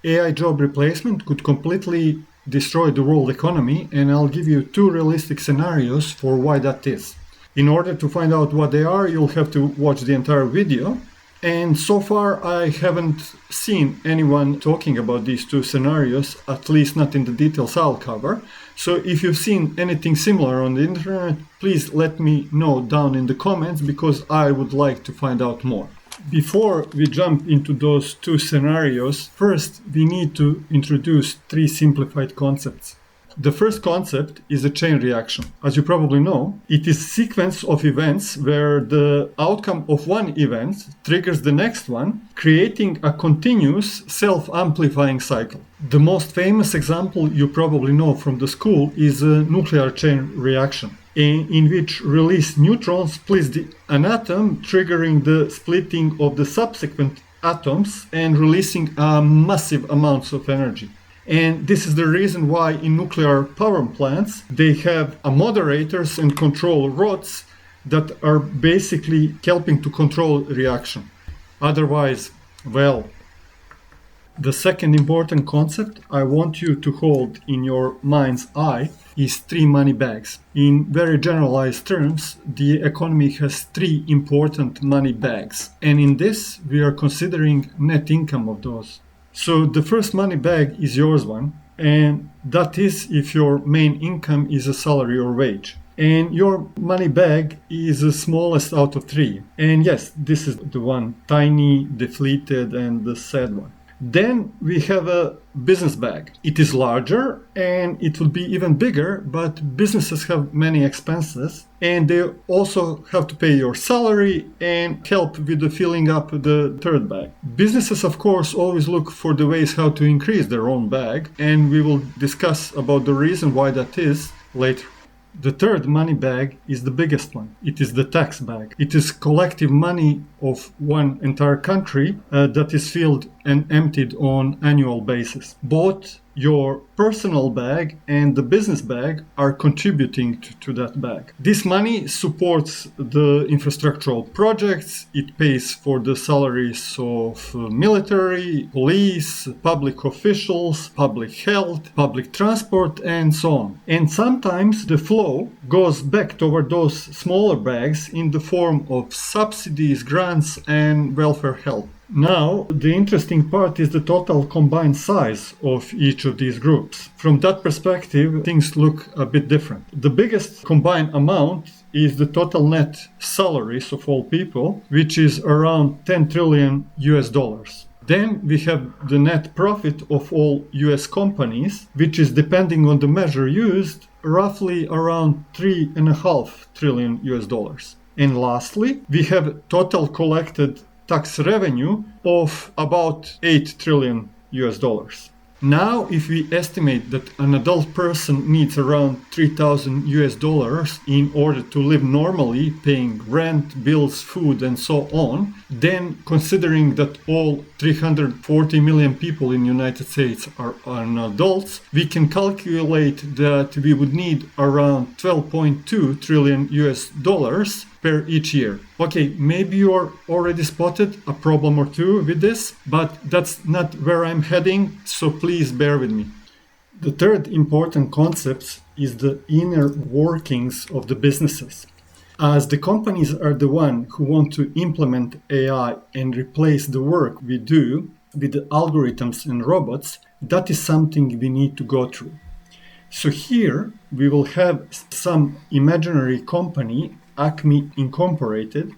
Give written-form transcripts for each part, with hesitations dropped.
AI job replacement could completely destroy the world economy, and I'll give you two realistic scenarios for why that is. In order to find out what they are, you'll have to watch the entire video. And so far, I haven't seen anyone talking about these two scenarios, at least not in the details I'll cover. So if you've seen anything similar on the internet, please let me know down in the comments, because I would like to find out more. Before we jump into those two scenarios, first we need to introduce three simplified concepts. The first concept is a chain reaction. As you probably know, it is a sequence of events where the outcome of one event triggers the next one, creating a continuous self-amplifying cycle. The most famous example you probably know from the school is a nuclear chain reaction, in which released neutrons split an atom, triggering the splitting of the subsequent atoms and releasing massive amounts of energy. And this is the reason why in nuclear power plants they have moderators and control rods that are basically helping to control reaction. Otherwise, well, the second important concept I want you to hold in your mind's eye is three money bags. In very generalized terms, the economy has three important money bags, and in this we are considering net income of those. So the first money bag is yours one, and that is if your main income is a salary or wage. And your money bag is the smallest out of three. And yes, this is the one, tiny, deflated, and the sad one. Then we have a business bag. It is larger and it will be even bigger, but businesses have many expenses and they also have to pay your salary and help with the filling up the third bag. Businesses, of course, always look for the ways how to increase their own bag, and we will discuss about the reason why that is later. The third money bag is the biggest one. It is the tax bag. It is collective money of one entire country that is filled and emptied on annual basis. Both your personal bag and the business bag are contributing to that bag. This money supports the infrastructural projects. It pays for the salaries of military, police, public officials, public health, public transport, and so on. And sometimes the flow goes back toward those smaller bags in the form of subsidies, grants, and welfare help. Now, the interesting part is the total combined size of each of these groups. From that perspective, things look a bit different. The biggest combined amount is the total net salaries of all people, which is around 10 trillion US dollars. Then we have the net profit of all US companies, which is, depending on the measure used, roughly around 3.5 trillion US dollars. And lastly, we have total collected tax revenue of about 8 trillion US dollars. Now, if we estimate that an adult person needs around 3,000 US dollars in order to live normally, paying rent, bills, food, and so on, then considering that all 340 million people in the United States are adults, we can calculate that we would need around 12.2 trillion US dollars per each year. Okay, maybe you're already spotted a problem or two with this, but that's not where I'm heading, so please bear with me. The third important concept is the inner workings of the businesses. As the companies are the one who want to implement AI and replace the work we do with the algorithms and robots, that is something we need to go through. So here we will have some imaginary company, Acme Incorporated,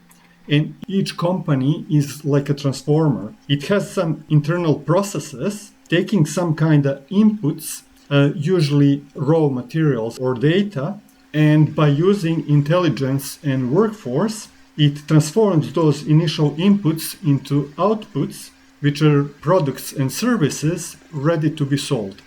and each company is like a transformer. It has some internal processes taking some kind of inputs, usually raw materials or data, and by using intelligence and workforce, it transforms those initial inputs into outputs, which are products and services ready to be sold.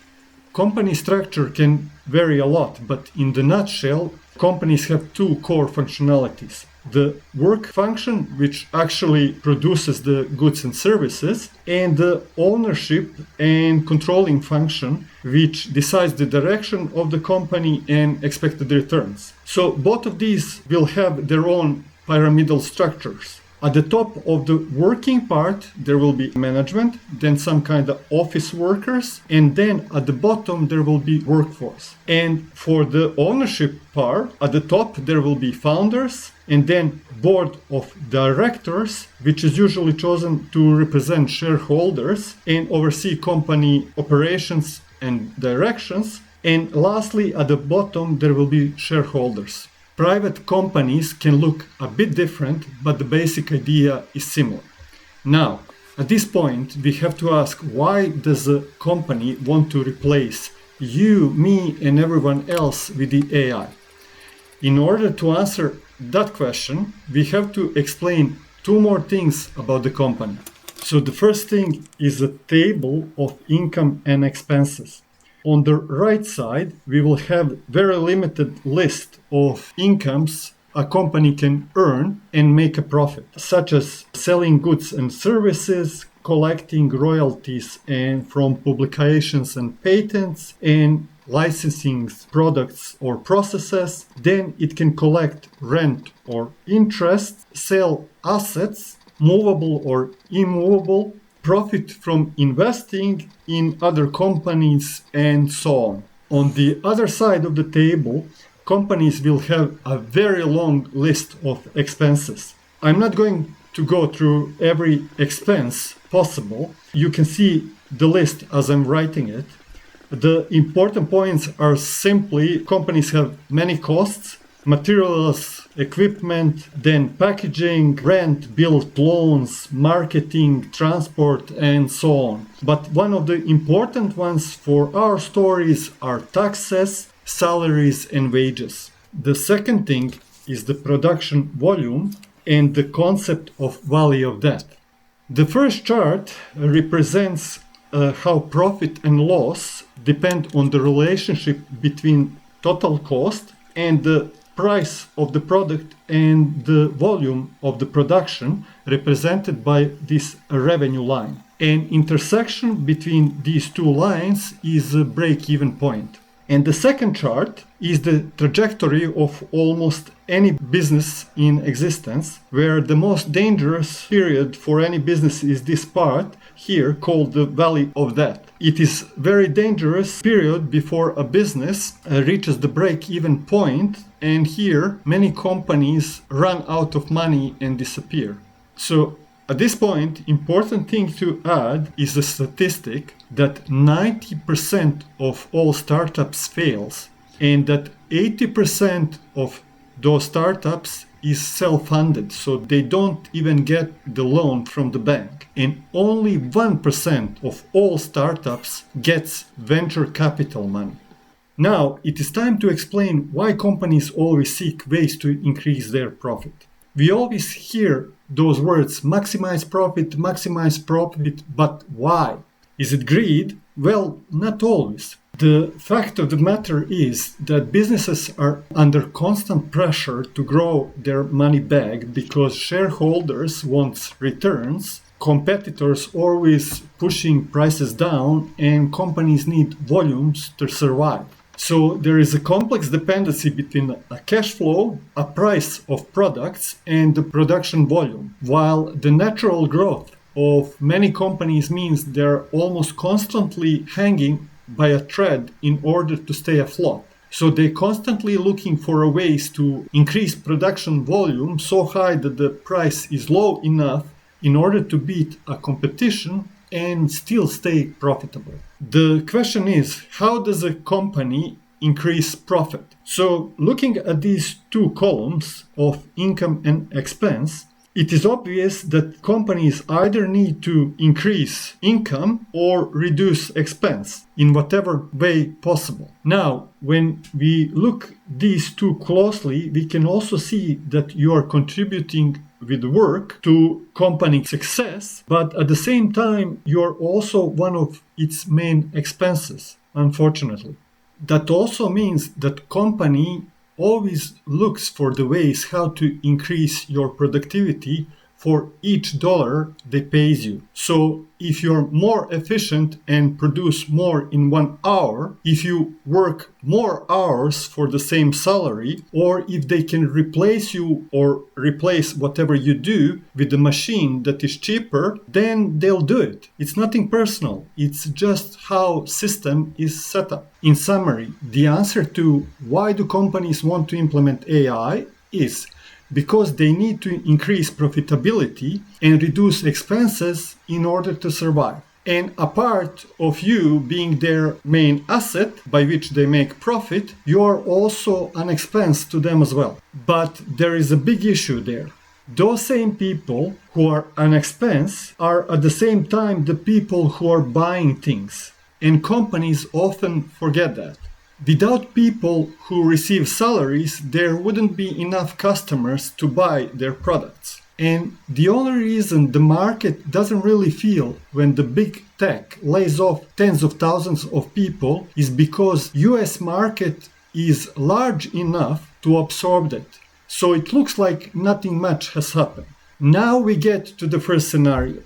Company structure can vary a lot, but in the nutshell, companies have two core functionalities. The work function, which actually produces the goods and services, and the ownership and controlling function, which decides the direction of the company and expected returns. So both of these will have their own pyramidal structures. At the top of the working part, there will be management, then some kind of office workers, and then at the bottom, there will be workforce. And for the ownership part, at the top, there will be founders, and then board of directors, which is usually chosen to represent shareholders and oversee company operations and directions. And lastly, at the bottom, there will be shareholders. Private companies can look a bit different, but the basic idea is similar. Now, at this point, we have to ask, why does a company want to replace you, me, and everyone else with the AI? In order to answer that question, we have to explain two more things about the company. So the first thing is a table of income and expenses. On the right side, we will have very limited list of incomes a company can earn and make a profit, such as selling goods and services, collecting royalties and from publications and patents, and licensing products or processes. Then it can collect rent or interest, sell assets, movable or immovable, profit from investing in other companies, and so on. On the other side of the table, companies will have a very long list of expenses. I'm not going to go through every expense possible. You can see the list as I'm writing it. The important points are simply companies have many costs: materials, equipment, then packaging, rent, build loans, marketing, transport, and so on. But one of the important ones for our stories are taxes, salaries, and wages. The second thing is the production volume and the concept of value of that. The first chart represents how profit and loss depend on the relationship between total cost and the price of the product and the volume of the production, represented by this revenue line. An intersection between these two lines is a break-even point. And the second chart is the trajectory of almost any business in existence, where the most dangerous period for any business is this part here called the valley of death. It is very dangerous period before a business reaches the break-even point, and here many companies run out of money and disappear. So at this point, important thing to add is a statistic that 90% of all startups fails, and that 80% of those startups is self-funded, so they don't even get the loan from the bank. And only 1% of all startups gets venture capital money. Now, it is time to explain why companies always seek ways to increase their profit. We always hear those words, maximize profit, but why? Is it greed? Well, not always. The fact of the matter is that businesses are under constant pressure to grow their money back because shareholders want returns, competitors always pushing prices down, and companies need volumes to survive. So there is a complex dependency between a cash flow, a price of products, and the production volume, while the natural growth of many companies means they're almost constantly hanging by a thread in order to stay afloat. So they're constantly looking for ways to increase production volume so high that the price is low enough in order to beat a competition and still stay profitable. The question is, how does a company increase profit? So looking at these two columns of income and expense, it is obvious that companies either need to increase income or reduce expense in whatever way possible. Now, when we look these two closely, we can also see that you are contributing with work to company success, but at the same time, you're also one of its main expenses, unfortunately. That also means that company always looks for the ways how to increase your productivity for each dollar they pays you. So if you're more efficient and produce more in 1 hour, if you work more hours for the same salary, or if they can replace you or replace whatever you do with a machine that is cheaper, then they'll do it. It's nothing personal. It's just how system is set up. In summary, the answer to why do companies want to implement AI is because they need to increase profitability and reduce expenses in order to survive. And a part of you being their main asset by which they make profit, you are also an expense to them as well. But there is a big issue there. Those same people who are an expense are at the same time the people who are buying things. And companies often forget that. Without people who receive salaries, there wouldn't be enough customers to buy their products. And the only reason the market doesn't really feel when the big tech lays off tens of thousands of people is because US market is large enough to absorb that. So it looks like nothing much has happened. Now we get to the first scenario.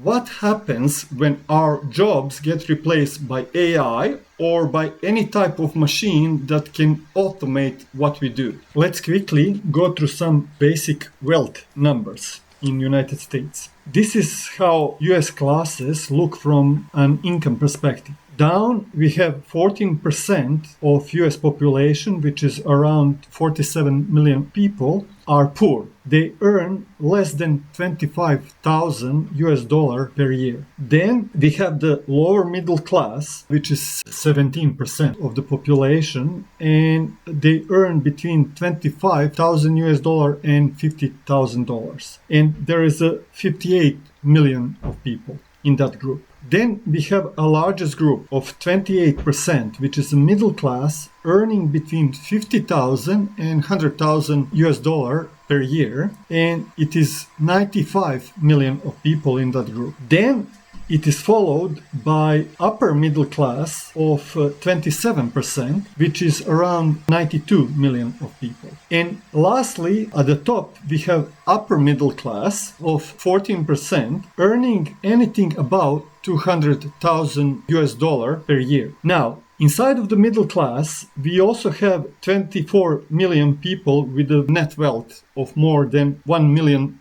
What happens when our jobs get replaced by AI or by any type of machine that can automate what we do? Let's quickly go through some basic wealth numbers in United States. This is how US classes look from an income perspective. Down, we have 14% of US population, which is around 47 million people, are poor. They earn less than $25,000 per year. Then we have the lower middle class, which is 17% of the population, and they earn between $25,000 and $50,000. And there is a 58 million of people in that group. Then we have a largest group of 28%, which is a middle class, earning between $50,000 and $100,000 per year, and it is 95 million of people in that group. Then it is followed by upper middle class of 27%, which is around 92 million of people. And lastly, at the top, we have upper middle class of 14%, earning anything about $200,000 per year. Now, inside of the middle class, we also have 24 million people with a net wealth of more than $1 million.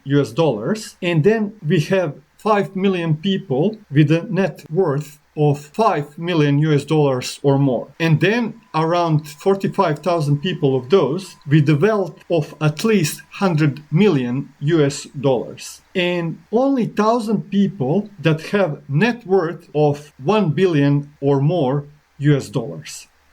And then we have 5 million people with a net worth of $5 million or more. And then around 45,000 people of those with the wealth of at least $100 million. And only 1,000 people that have net worth of $1 billion or more.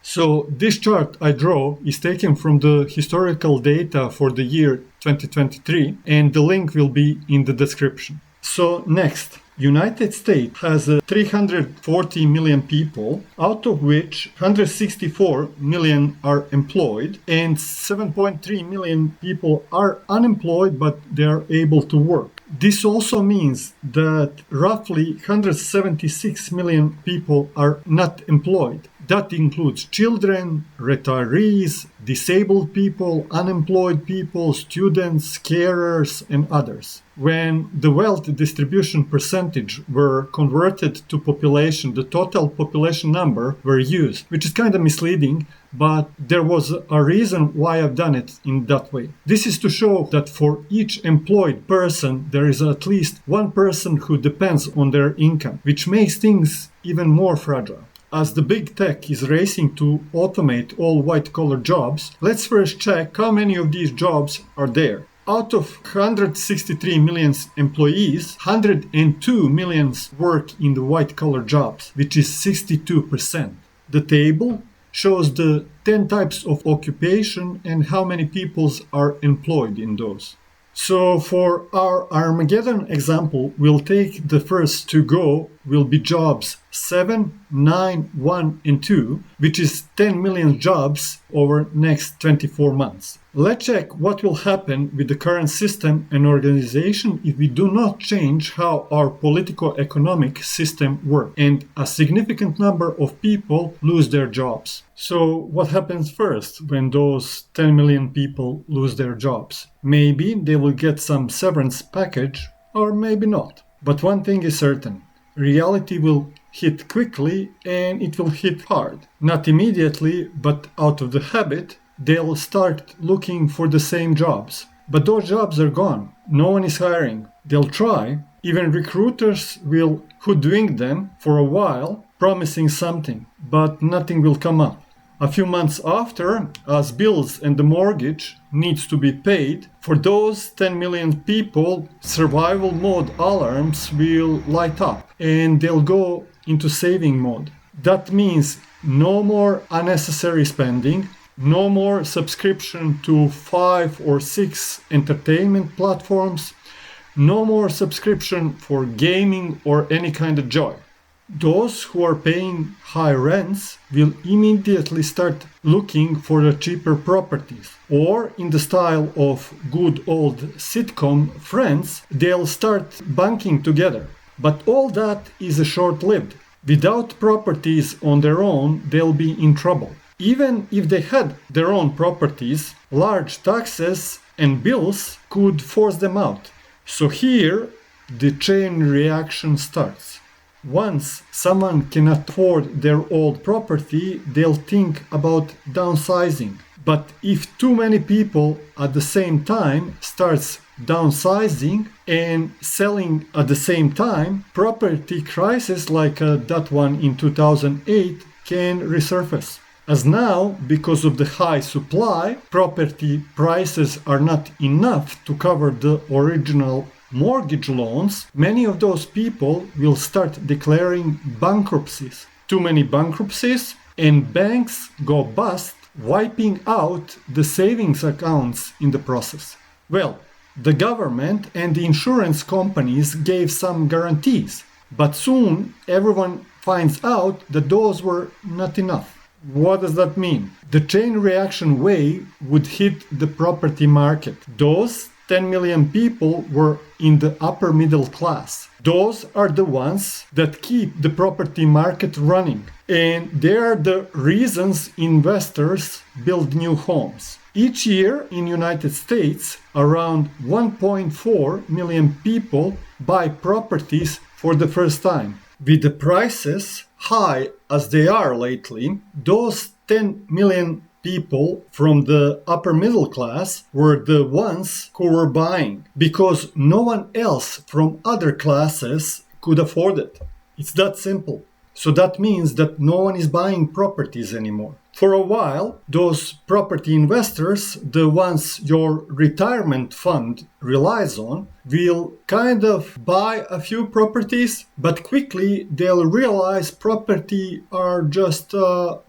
So this chart I draw is taken from the historical data for the year 2023, and the link will be in the description. So next, United States has 340 million people, out of which 164 million are employed and 7.3 million people are unemployed, but they are able to work. This also means that roughly 176 million people are not employed. That includes children, retirees, disabled people, unemployed people, students, carers, and others. When the wealth distribution percentage were converted to population, the total population number were used, which is kind of misleading, but there was a reason why I've done it in that way. This is to show that for each employed person, there is at least one person who depends on their income, which makes things even more fragile. As the big tech is racing to automate all white-collar jobs, let's first check how many of these jobs are there. Out of 163 million employees, 102 million work in the white-collar jobs, which is 62%. The table shows the 10 types of occupation and how many people are employed in those. So for our Armageddon example, we'll take the first to go will be jobs 7, 9, 1, and 2, which is 10 million jobs over next 24 months. Let's check what will happen with the current system and organization if we do not change how our politico-economic system works, and a significant number of people lose their jobs. So what happens first when those 10 million people lose their jobs? Maybe they will get some severance package, or maybe not. But one thing is certain. Reality will hit quickly and it will hit hard. Not immediately, but out of the habit, they'll start looking for the same jobs. But those jobs are gone. No one is hiring. They'll try. Even recruiters will hoodwink them for a while, promising something, but nothing will come up. A few months after, as bills and the mortgage needs to be paid, for those 10 million people, survival mode alarms will light up and they'll go into saving mode. That means no more unnecessary spending, no more subscription to 5 or 6 entertainment platforms, no more subscription for gaming or any kind of joy. Those who are paying high rents will immediately start looking for the cheaper properties. Or, in the style of good old sitcom Friends, they'll start bunking together. But all that is short-lived. Without properties on their own, they'll be in trouble. Even if they had their own properties, large taxes and bills could force them out. So here, the chain reaction starts. Once someone can afford their old property, they'll think about downsizing. But if too many people at the same time starts downsizing and selling at the same time, property crisis like that one in 2008 can resurface. As now, because of the high supply, property prices are not enough to cover the original mortgage loans, many of those people will start declaring bankruptcies. Too many bankruptcies and banks go bust, wiping out the savings accounts in the process. Well, the government and the insurance companies gave some guarantees, but soon everyone finds out that those were not enough. What does that mean? The chain reaction wave would hit the property market. Those 10 million people were in the upper middle class. Those are the ones that keep the property market running. And they are the reasons investors build new homes. Each year in United States, around 1.4 million people buy properties for the first time. With the prices high as they are lately, those 10 million people from the upper middle class were the ones who were buying because no one else from other classes could afford it. It's that simple. So that means that no one is buying properties anymore. For a while, those property investors, the ones your retirement fund relies on, will kind of buy a few properties, but quickly they'll realize property are just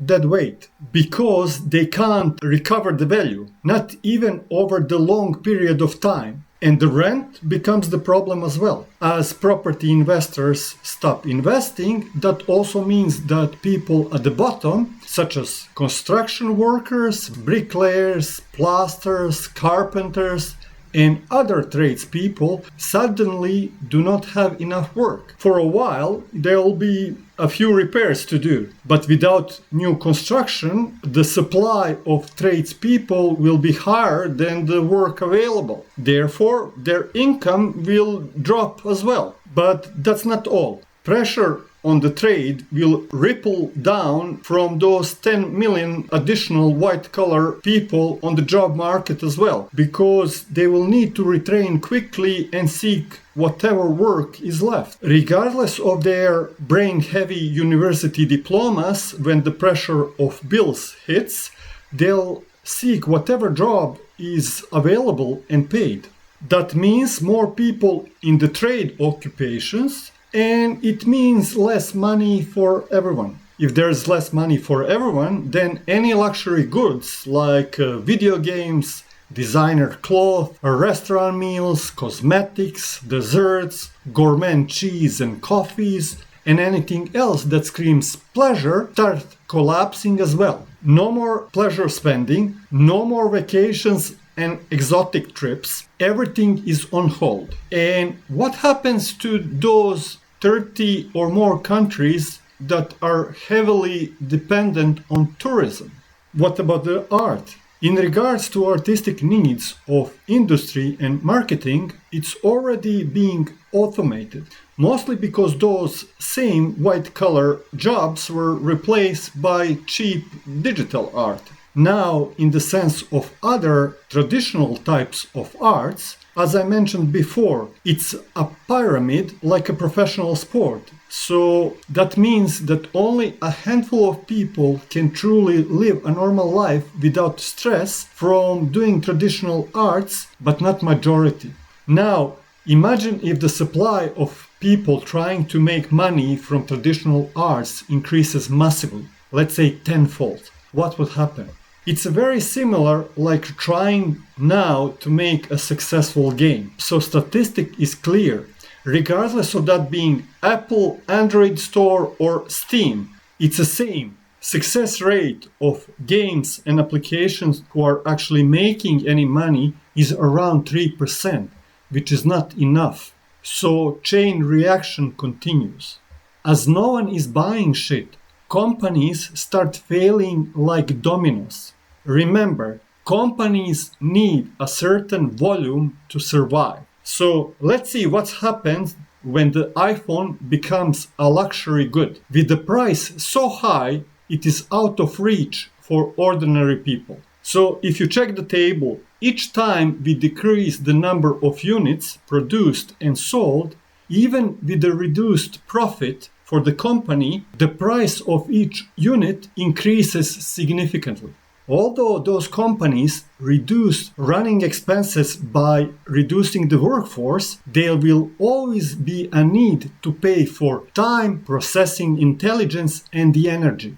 dead weight because they can't recover the value, not even over the long period of time. And the rent becomes the problem as well. As property investors stop investing, that also means that people at the bottom, such as construction workers, bricklayers, plasters, carpenters, and other tradespeople, suddenly do not have enough work. For a while, there will be a few repairs to do, but without new construction, the supply of tradespeople will be higher than the work available. Therefore, their income will drop as well. But that's not all. Pressure on the trade will ripple down from those 10 million additional white-collar people on the job market as well, because they will need to retrain quickly and seek whatever work is left. Regardless of their brain-heavy university diplomas, when the pressure of bills hits, they'll seek whatever job is available and paid. That means more people in the trade occupations, and it means less money for everyone. If there's less money for everyone, then any luxury goods like video games, designer clothes, restaurant meals, cosmetics, desserts, gourmet cheese and coffees, and anything else that screams pleasure start collapsing as well. No more pleasure spending, no more vacations and exotic trips. Everything is on hold. And what happens to those 30 or more countries that are heavily dependent on tourism? What about the art? In regards to artistic needs of industry and marketing, it's already being automated, mostly because those same white-collar jobs were replaced by cheap digital art. Now, in the sense of other traditional types of arts, as I mentioned before, it's a pyramid like a professional sport. So that means that only a handful of people can truly live a normal life without stress from doing traditional arts, but not majority. Now, imagine if the supply of people trying to make money from traditional arts increases massively, let's say tenfold. What would happen? It's very similar like trying now to make a successful game. So statistic is clear. Regardless of that being Apple, Android Store or Steam, it's the same. Success rate of games and applications who are actually making any money is around 3%, which is not enough. So chain reaction continues. As no one is buying shit, companies start failing like dominoes. Remember, companies need a certain volume to survive. So let's see what happens when the iPhone becomes a luxury good. With the price so high, it is out of reach for ordinary people. So if you check the table, each time we decrease the number of units produced and sold, even with the reduced profit for the company, the price of each unit increases significantly. Although those companies reduce running expenses by reducing the workforce, there will always be a need to pay for time, processing intelligence, and the energy.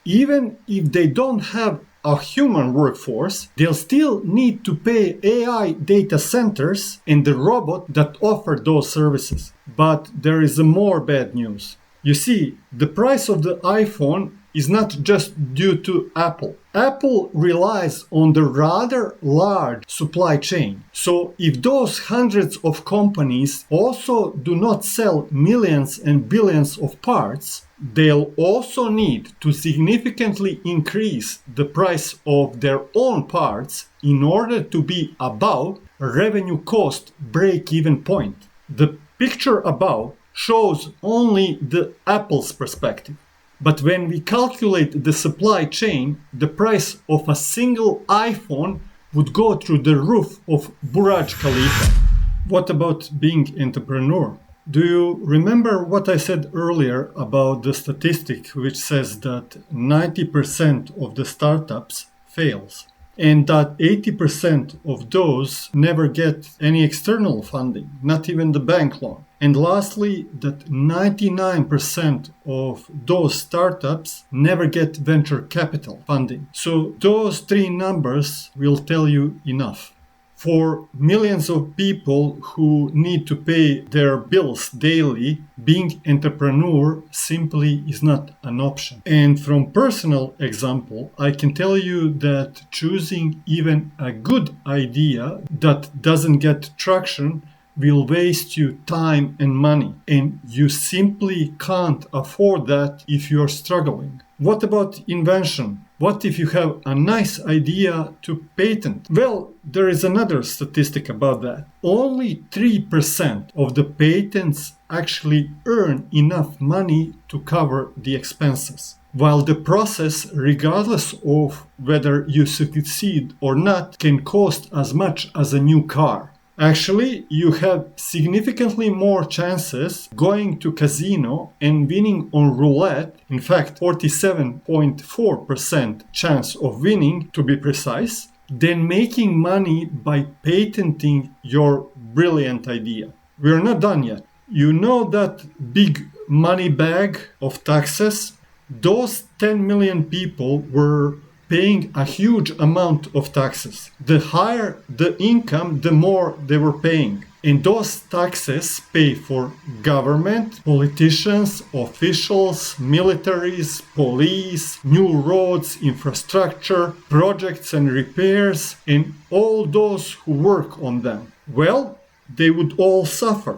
Even if they don't have a human workforce, they'll still need to pay AI data centers and the robot that offer those services. But there is more bad news. You see, the price of the iPhone is not just due to Apple. Apple relies on the rather large supply chain. So if those hundreds of companies also do not sell millions and billions of parts, they'll also need to significantly increase the price of their own parts in order to be above revenue cost break-even point. The picture above shows only the Apple's perspective. But when we calculate the supply chain, the price of a single iPhone would go through the roof of Burj Khalifa. What about being entrepreneur? Do you remember what I said earlier about the statistic which says that 90% of the startups fails and that 80% of those never get any external funding, not even the bank loan? And lastly, that 99% of those startups never get venture capital funding. So those three numbers will tell you enough. For millions of people who need to pay their bills daily, being entrepreneur simply is not an option. And from personal example, I can tell you that choosing even a good idea that doesn't get traction will waste you time and money, and you simply can't afford that if you're struggling. What about invention? What if you have a nice idea to patent? Well, there is another statistic about that. Only 3% of the patents actually earn enough money to cover the expenses. While the process, regardless of whether you succeed or not, can cost as much as a new car. Actually, you have significantly more chances going to casino and winning on roulette, in fact 47.4% chance of winning to be precise, than making money by patenting your brilliant idea. We're not done yet. You know that big money bag of taxes? Those 10 million people were paying a huge amount of taxes. The higher the income, the more they were paying. And those taxes pay for government, politicians, officials, militaries, police, new roads, infrastructure, projects and repairs, and all those who work on them. Well, they would all suffer.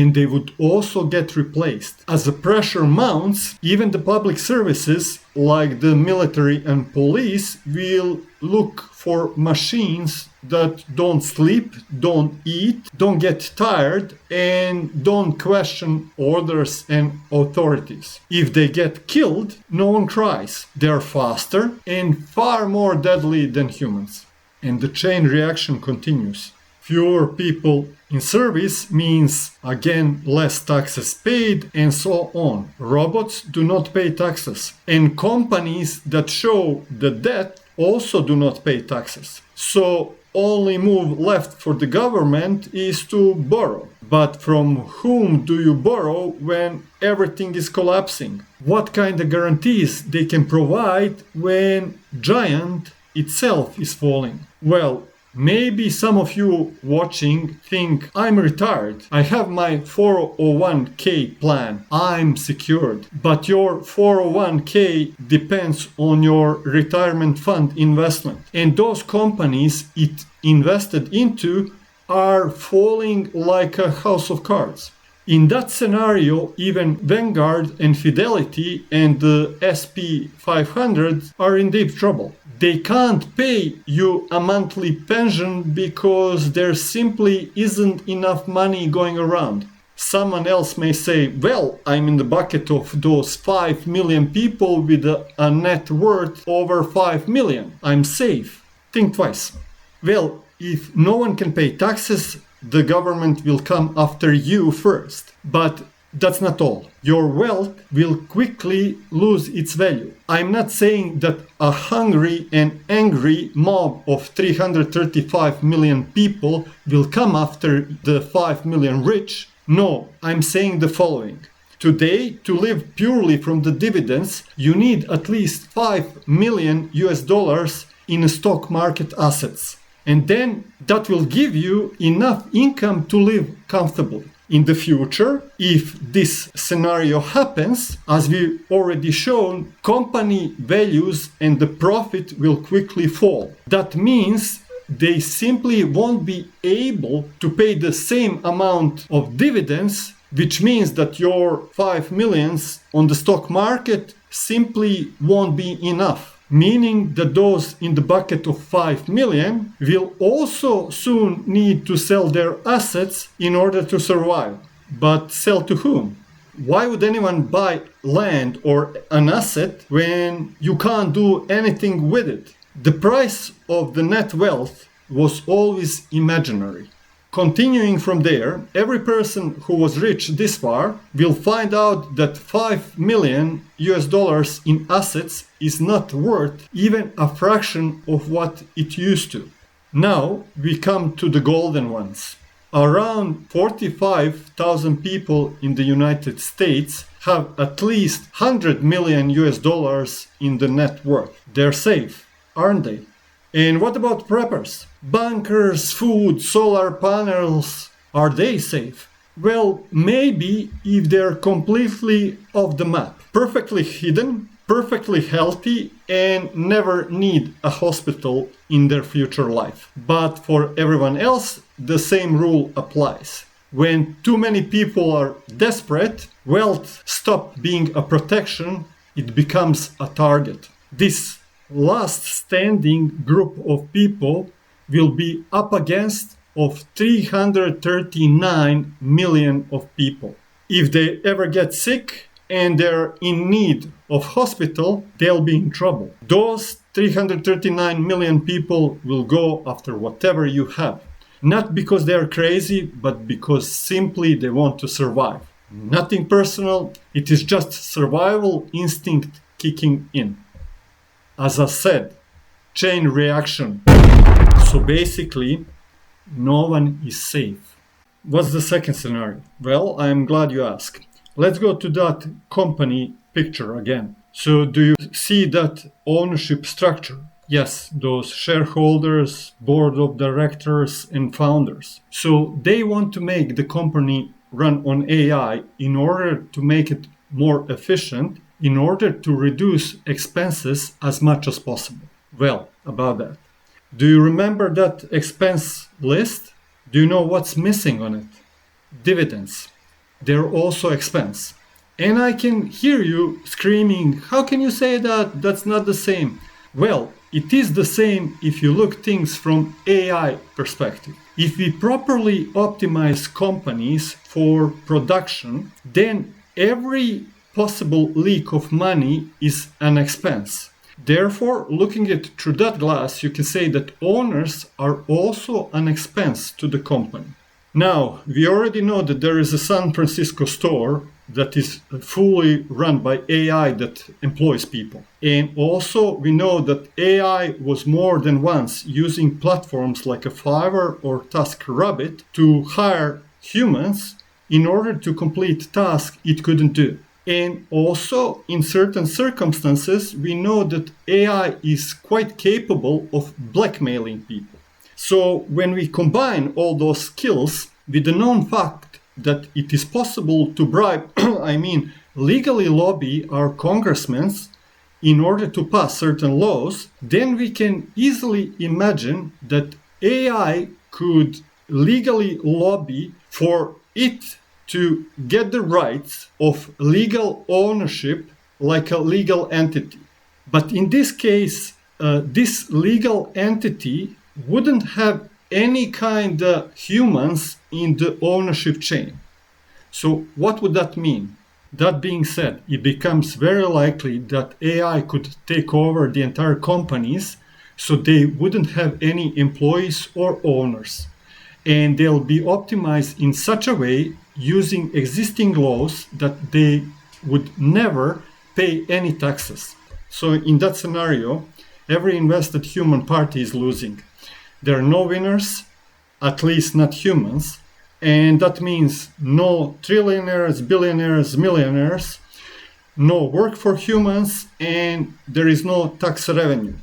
And they would also get replaced. As the pressure mounts, even the public services, like the military and police, will look for machines that don't sleep, don't eat, don't get tired, and don't question orders and authorities. If they get killed, no one cries. They're faster and far more deadly than humans. And the chain reaction continues. Fewer people in service means, again, less taxes paid, and so on. Robots do not pay taxes. And companies that show the debt also do not pay taxes. So only move left for the government is to borrow. But from whom do you borrow when everything is collapsing? What kind of guarantees they can provide when giant itself is falling? Well, maybe some of you watching think I'm retired. I have my 401k plan. I'm secured. But your 401k depends on your retirement fund investment. And those companies it invested into are falling like a house of cards. In that scenario, even Vanguard and Fidelity and the SP 500 are in deep trouble. They can't pay you a monthly pension because there simply isn't enough money going around. Someone else may say, well, I'm in the bucket of those 5 million people with a net worth over 5 million. I'm safe. Think twice. Well, if no one can pay taxes, the government will come after you first. But that's not all. Your wealth will quickly lose its value. I'm not saying that a hungry and angry mob of 335 million people will come after the 5 million rich. No, I'm saying the following. Today, to live purely from the dividends, you need at least 5 million US dollars in stock market assets. And then that will give you enough income to live comfortably. In the future, if this scenario happens, as we've already shown, company values and the profit will quickly fall. That means they simply won't be able to pay the same amount of dividends, which means that your 5 millions on the stock market simply won't be enough. Meaning that those in the bucket of 5 million will also soon need to sell their assets in order to survive. But sell to whom? Why would anyone buy land or an asset when you can't do anything with it? The price of the net wealth was always imaginary. Continuing from there, every person who was rich this far will find out that 5 million US dollars in assets is not worth even a fraction of what it used to. Now we come to the golden ones. Around 45,000 people in the United States have at least 100 million US dollars in the net worth. They're safe, aren't they? And what about preppers? Bunkers, food, solar panels, are they safe? Well, maybe if they're completely off the map, perfectly hidden, perfectly healthy, and never need a hospital in their future life. But for everyone else, the same rule applies. When too many people are desperate, wealth stops being a protection, it becomes a target. This last standing group of people will be up against of 339 million of people. If they ever get sick and they're in need of hospital, they'll be in trouble. Those 339 million people will go after whatever you have. Not because they're crazy, but because simply they want to survive. Nothing personal, it is just survival instinct kicking in. As I said, chain reaction. So basically, no one is safe. What's the second scenario? Well, I'm glad you asked. Let's go to that company picture again. So do you see that ownership structure? Yes, those shareholders, board of directors, and founders. So they want to make the company run on AI in order to make it more efficient, in order to reduce expenses as much as possible. Well, about that. Do you remember that expense list? Do you know what's missing on it? Dividends. They're also expense. And I can hear you screaming, how can you say that? That's not the same. Well, it is the same if you look things from AI perspective. If we properly optimize companies for production, then every possible leak of money is an expense. Therefore, looking at it through that glass, you can say that owners are also an expense to the company. Now, we already know that there is a San Francisco store that is fully run by AI that employs people. And also, we know that AI was more than once using platforms like a Fiverr or TaskRabbit to hire humans in order to complete tasks it couldn't do. And also, in certain circumstances, we know that AI is quite capable of blackmailing people. So when we combine all those skills with the known fact that it is possible to bribe, legally lobby our congressmen in order to pass certain laws, then we can easily imagine that AI could legally lobby for it to get the rights of legal ownership like a legal entity. But in this case, this legal entity wouldn't have any kind of humans in the ownership chain. So what would that mean? That being said, it becomes very likely that AI could take over the entire companies, so they wouldn't have any employees or owners. And they'll be optimized in such a way using existing laws that they would never pay any taxes. So in that scenario, every invested human party is losing. There are no winners, at least not humans, and that means no trillionaires, billionaires, millionaires, no work for humans, and there is no tax revenue.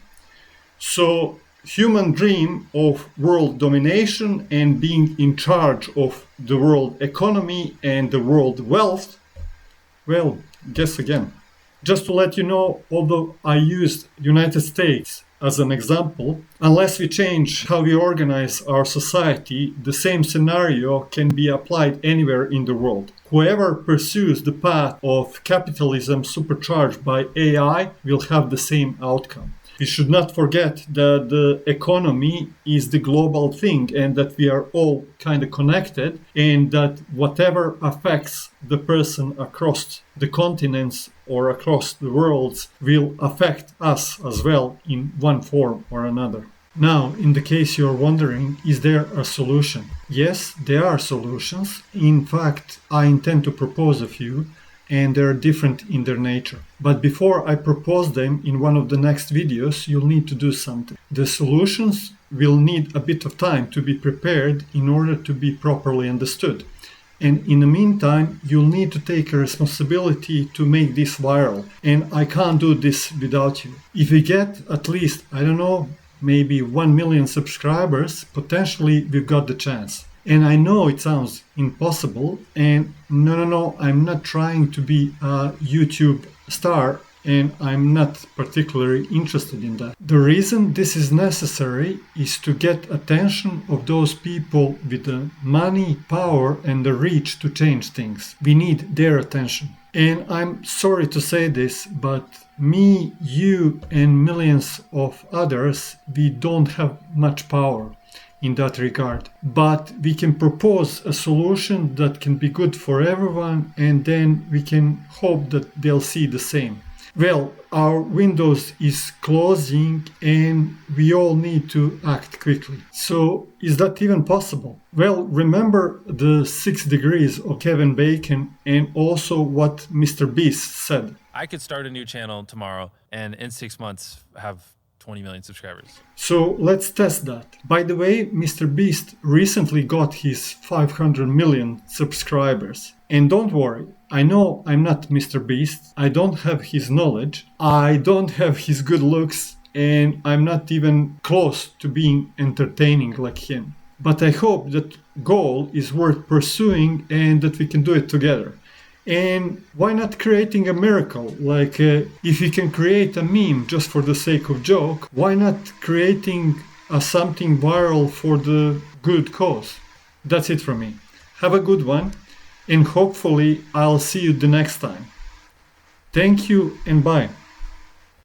So human dream of world domination and being in charge of the world economy and the world wealth, well, guess again. Just to let you know, although I used United States as an example, unless we change how we organize our society, the same scenario can be applied anywhere in the world. Whoever pursues the path of capitalism supercharged by AI will have the same outcome. We should not forget that the economy is the global thing and that we are all kind of connected, and that whatever affects the person across the continents or across the worlds will affect us as well in one form or another. Now, in the case you're wondering, is there a solution? Yes, there are solutions. In fact, I intend to propose a few, and they're different in their nature. But before I propose them in one of the next videos, you'll need to do something. The solutions will need a bit of time to be prepared in order to be properly understood. And in the meantime, you'll need to take a responsibility to make this viral. And I can't do this without you. If we get at least, maybe 1 million subscribers, potentially we've got the chance. And I know it sounds impossible, and no, I'm not trying to be a YouTube star, and I'm not particularly interested in that. The reason this is necessary is to get attention of those people with the money, power, and the reach to change things. We need their attention. And I'm sorry to say this, but me, you, and millions of others, we don't have much power in that regard. But we can propose a solution that can be good for everyone, and then we can hope that they'll see the same. Well, our windows is closing and we all need to act quickly. So is that even possible? Well, remember the 6 degrees of Kevin Bacon and also what Mr. Beast said. I could start a new channel tomorrow and in 6 months have 20 million subscribers. So let's test that. By the way, Mr. Beast recently got his 500 million subscribers. And don't worry, I know I'm not Mr. Beast. I don't have his knowledge. I don't have his good looks. and I'm not even close to being entertaining like him. But I hope that goal is worth pursuing and that we can do it together. And why not creating a miracle? Like, if you can create a meme just for the sake of joke, why not creating something viral for the good cause? That's it from me. Have a good one, and hopefully I'll see you the next time. Thank you and bye.